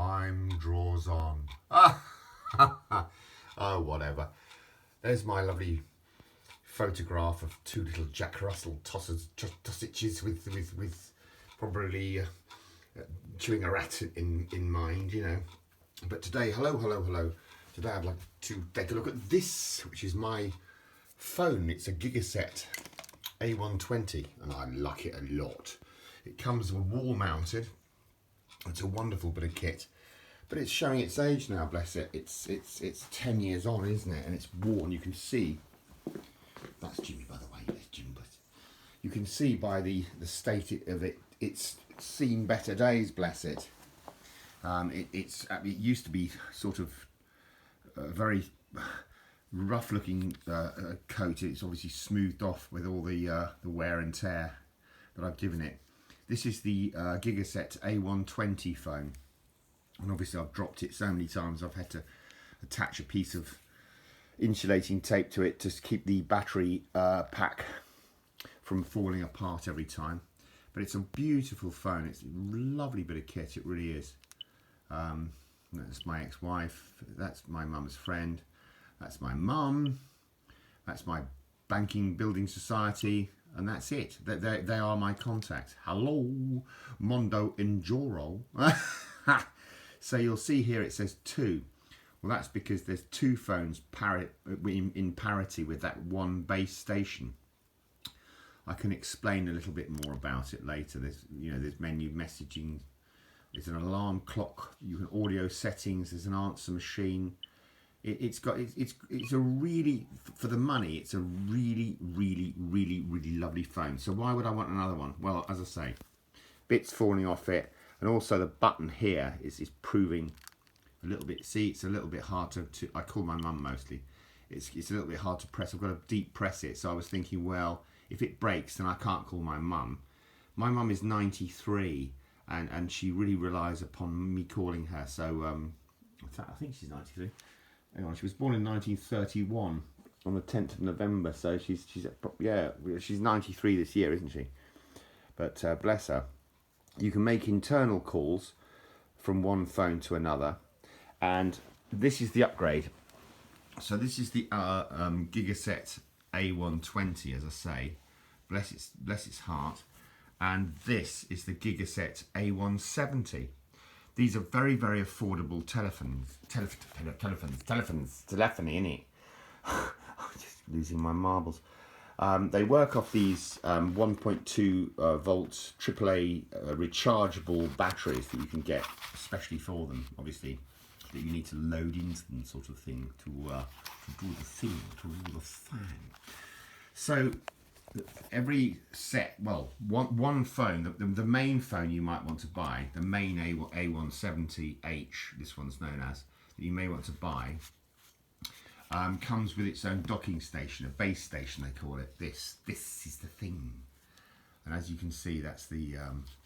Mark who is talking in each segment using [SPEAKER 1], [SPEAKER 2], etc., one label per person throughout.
[SPEAKER 1] time draws on. Oh, whatever. There's my lovely photograph of two little Jack Russell Tossiches with probably chewing a rat in mind, you know. But today, hello. Today I'd like to take a look at this, which is my phone. It's a Gigaset A170, and I like it a lot. It comes wall mounted. It's a wonderful bit of kit, but it's showing its age now. Bless it. It's 10 years on, isn't it? And it's worn. You can see. That's Jimmy, by the way. That's Jimmy. But you can see by the state of it, it's seen better days. Bless it. It used to be sort of a very rough-looking coat. It's obviously smoothed off with all the wear and tear that I've given it. This is the Gigaset A120 phone, and obviously I've dropped it so many times I've had to attach a piece of insulating tape to it to keep the battery pack from falling apart every time. But it's a beautiful phone. It's a lovely bit of kit, it really is. That's my ex-wife, that's my mum's friend, that's my mum, that's my banking building society, and that's it. They are my contacts. Hello, Mondo Injoro. So you'll see here it says 2. Well, that's because there's 2 phones in parity with that one base station. I can explain a little bit more about it later. There's menu messaging. There's an alarm clock. You can audio settings. There's an answer machine. It's a really, for the money, it's a really lovely phone. So why would I want another one? Well, as I say, bits falling off it, and also the button here is proving a little bit. See, it's a little bit hard to I call my mum mostly. It's a little bit hard to press. I've got to deep press it. So I was thinking, well, if it breaks, then I can't call my mum. My mum is 93. And she really relies upon me calling her. So I think she's 93. Hang on, she was born in 1931 on the 10th of November. So she's 93 this year, isn't she? But bless her. You can make internal calls from one phone to another, and this is the upgrade. So this is the Gigaset A120, as I say. Bless its heart. And this is the Gigaset A170. These are very affordable telephony, innit? I'm just losing my marbles. They work off these 1.2 volts AAA rechargeable batteries that you can get especially for them, obviously, that you need to load into them, sort of thing, to do the thing. So every set, well, one phone, the main phone you might want to buy, the main A170H, this one's known as, that you may want to buy, comes with its own docking station, a base station they call it. This is the thing. And as you can see, that's the,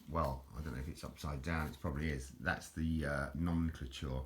[SPEAKER 1] well, I don't know if it's upside down, it probably is. That's the nomenclature,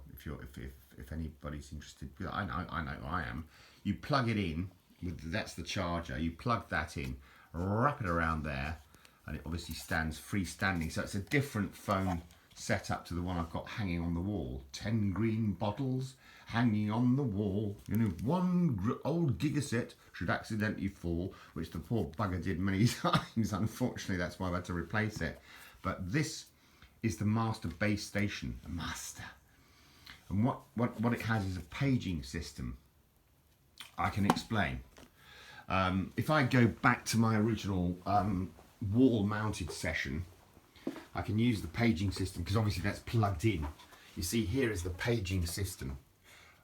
[SPEAKER 1] if anybody's interested. I know I am. You plug it in. That's the charger. You plug that in, wrap it around there, and it obviously stands freestanding. So it's a different phone setup to the one I've got hanging on the wall. 10 green bottles hanging on the wall. You know, one old Gigaset should accidentally fall, which the poor bugger did many times. Unfortunately, that's why I've had to replace it. But this is the master base station, a master. And what it has is a paging system. I can explain. If I go back to my original wall-mounted session, I can use the paging system because obviously that's plugged in. You see, here is the paging system,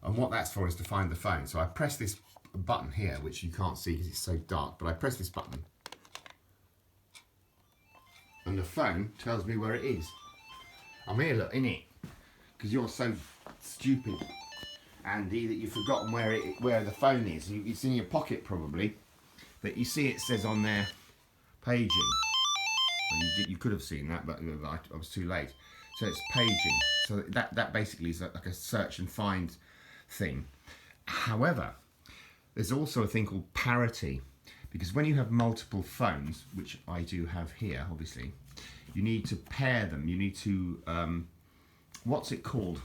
[SPEAKER 1] and what that's for is to find the phone. So I press this button here, which you can't see because it's so dark, but I press this button, and the phone tells me where it is. I'm here, look, in it, because you're so stupid, Andy, that you've forgotten where the phone is. It's in your pocket probably, but you see it says on there paging. Well, you could have seen that, but I was too late. So it's paging. So that basically is like a search and find thing. However, there's also a thing called parity, because when you have multiple phones, which I do have here, obviously, you need to pair them. You need to what's it called?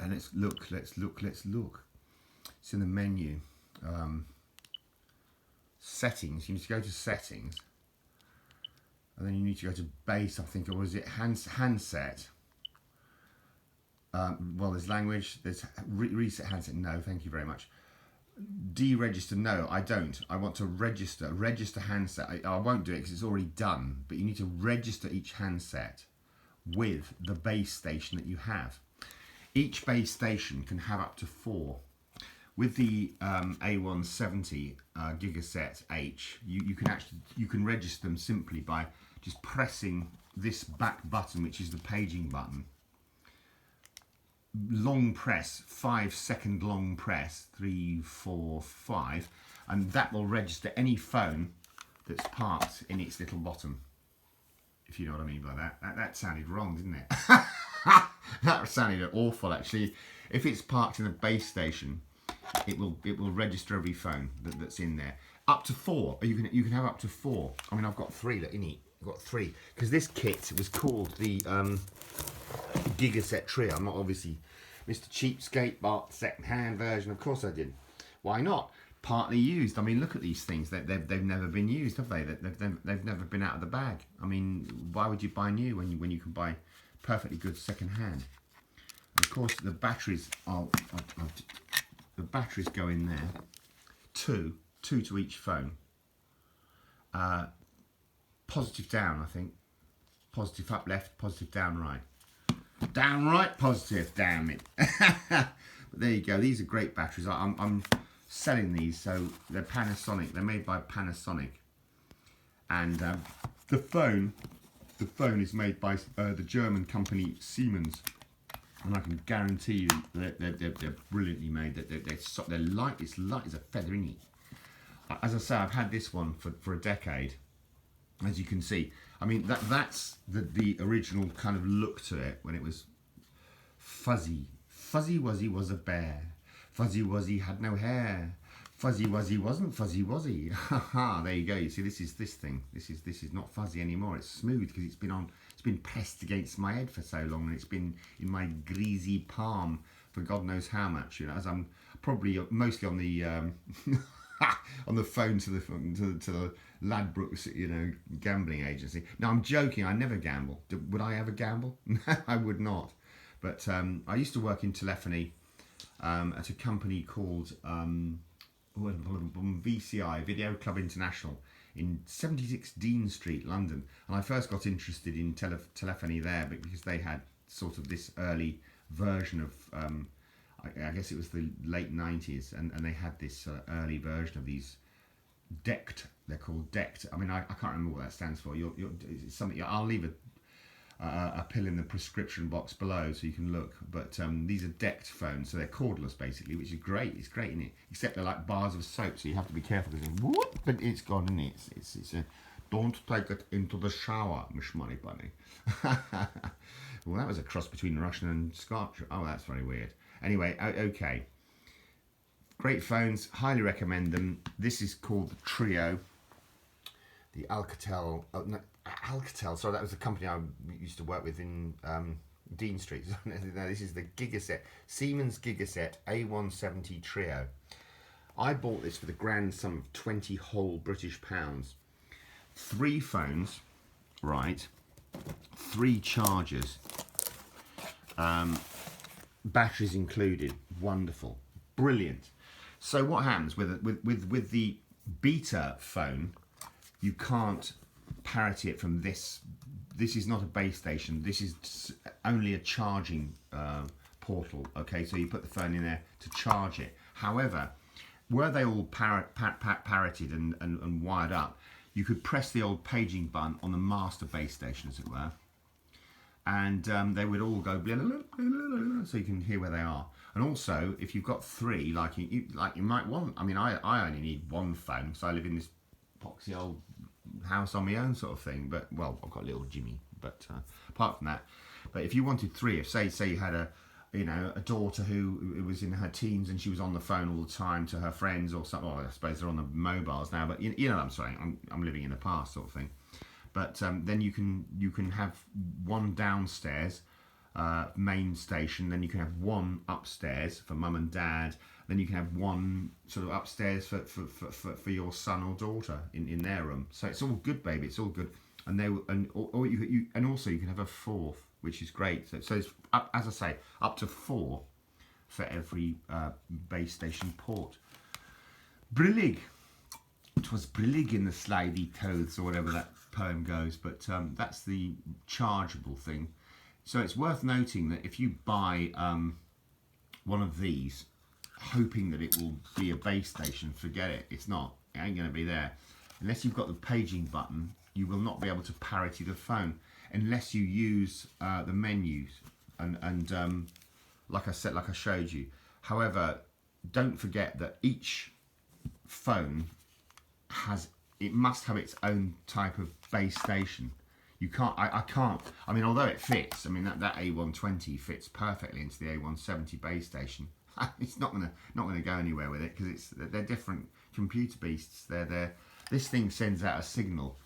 [SPEAKER 1] And let's look. It's in the menu. Settings. You need to go to settings, and then you need to go to base. I think, or is it handset? Well, there's language. There's reset handset. No, thank you very much. Deregister. No, I don't. I want to register handset. I won't do it because it's already done. But you need to register each handset with the base station that you have. Each base station can have up to 4. With the A170 Gigaset H, you can register them simply by just pressing this back button, which is the paging button. Long press, 5-second long press, 3, 4, 5, and that will register any phone that's parked in its little bottom. If you know what I mean by that. That sounded wrong, didn't it? That sounded awful, actually. If it's parked in a base station, it will register every phone that's in there. Up to 4. You can have up to 4. I mean, I've got 3. Look, in it, I've got 3 because this kit was called the Gigaset Trio. I'm not obviously Mr. Cheapskate, bought the second-hand version. Of course I did. Why not? Partly used. I mean, look at these things. They've never been used, have they? They've never been out of the bag. I mean, why would you buy new when you can buy perfectly good second-hand? Of course, the batteries the batteries go in there. Two to each phone. Positive down, I think. Positive up left, positive down right. Down right, positive, damn it. But there you go. These are great batteries. I'm selling these, so they're Panasonic. They're made by Panasonic, and the phone is made by the German company Siemens, and I can guarantee you that they're brilliantly made. They're light. It's light as a feather, isn't it? As I say, I've had this one for a decade, as you can see. I mean, that's the original kind of look to it when it was fuzzy. Fuzzy Wuzzy was a bear. Fuzzy Wuzzy had no hair. Fuzzy Wuzzy wasn't Fuzzy Wuzzy. Haha, there you go. You see, this is this thing. This is not fuzzy anymore. It's smooth because it's been pressed against my head for so long, and it's been in my greasy palm for God knows how much. You know, as I'm probably mostly on the on the phone to the Ladbrokes, you know, gambling agency. No, I'm joking. I never gamble. Would I ever gamble? No, I would not. But I used to work in telephony at a company called VCI, Video Club International, in 76 Dean Street, London. And I first got interested in telephony there because they had sort of this early version of, I guess it was the late 90s, and they had this early version of these DECT. They're called DECT. I mean, I can't remember what that stands for. It's something. I'll leave a pill in the prescription box below so you can look. But these are DECT phones, so they're cordless basically, which is great. It's great, isn't it? Except they're like bars of soap, so you have to be careful because whoop, but it's gone, isn't it? It's a don't take it into the shower, Miss Money Bunny. Well, that was a cross between Russian and Scotch. Oh, that's very weird. Anyway, okay. Great phones, highly recommend them. This is called the Trio. The Alcatel, Alcatel, sorry, that was the company I used to work with in Dean Street. No, this is the Gigaset, Siemens Gigaset A170 Trio. I bought this for the grand sum of 20 whole British pounds. 3 phones, right, 3 chargers, batteries included, wonderful, brilliant. So what happens with the beta phone, you can't parity it from this. This is not a base station. This is only a charging portal. Okay, so you put the phone in there to charge it. However, were they all parroted and wired up, you could press the old paging button on the master base station, as it were, and they would all go blah, blah, blah, blah, blah, so you can hear where they are. And also, if you've got 3, like you might want. I mean, I only need 1 phone because I live in this poxy old house on my own sort of thing. But well, I've got a little Jimmy. But apart from that, but if you wanted 3, if say you had a daughter who was in her teens and she was on the phone all the time to her friends or something. Well, I suppose they're on the mobiles now, but you know what I'm saying. I'm living in the past sort of thing. But then you can have 1 downstairs, main station. Then you can have one upstairs for mum and dad. Then you can have one sort of upstairs for your son or daughter in their room. So it's all good, baby. It's all good. And and also you can have a fourth, which is great. So it's up, as I say, up to 4 for every base station port. Brillig. It was brillig in the slidey clothes, or whatever that poem goes. But that's the chargeable thing. So it's worth noting that if you buy one of these, hoping that it will be a base station, forget it. It's not. It ain't going to be there. Unless you've got the paging button, you will not be able to parity the phone unless you use the menus and like I said, like I showed you. However, don't forget that each phone must have its own type of base station. You can't, I can't, I mean, although it fits, I mean, that A120 fits perfectly into the A170 base station. It's not gonna go anywhere with it, because they're different computer beasts. This thing sends out a signal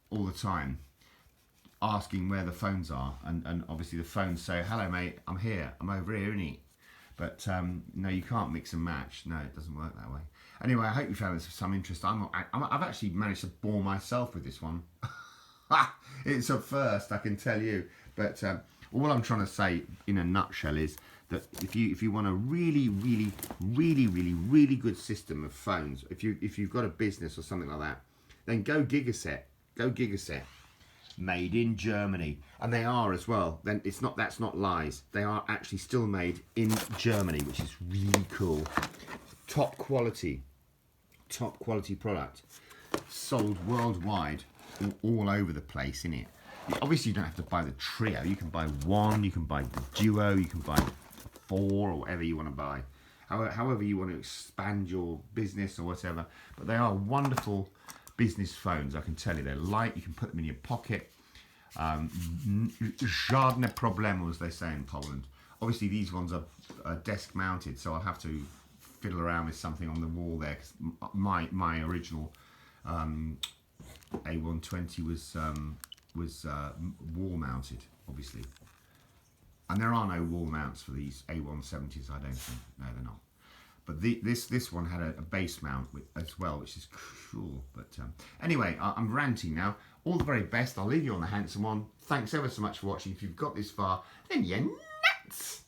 [SPEAKER 1] all the time asking where the phones are, and obviously the phones say, hello mate, I'm here, I'm over here, innit? But no, you can't mix and match. No, it doesn't work that way. Anyway, I hope you found this of some interest. I've actually managed to bore myself with this one. It's a first, I can tell you. But all I'm trying to say in a nutshell is that if you want a really good system of phones, if you've got a business or something like that, then go Gigaset. Go Gigaset. Made in Germany, and they are as well. Then that's not lies. They are actually still made in Germany, which is really cool. Top quality product, sold worldwide, all over the place. In it, obviously you don't have to buy the trio. You can buy one. You can buy the duo. You can buy 4 or whatever you want to buy. However you want to expand your business or whatever. But they are wonderful business phones, I can tell you. They're light, you can put them in your pocket. Żadne problemu, as they say in Poland. Obviously these ones are desk mounted, so I'll have to fiddle around with something on the wall there, because my original A120 was wall mounted, obviously. And there are no wall mounts for these A170s, I don't think. No, they're not. But this one had a base mount as well, which is cool. But anyway, I'm ranting now. All the very best. I'll leave you on the handsome one. Thanks ever so much for watching. If you've got this far, then you're nuts!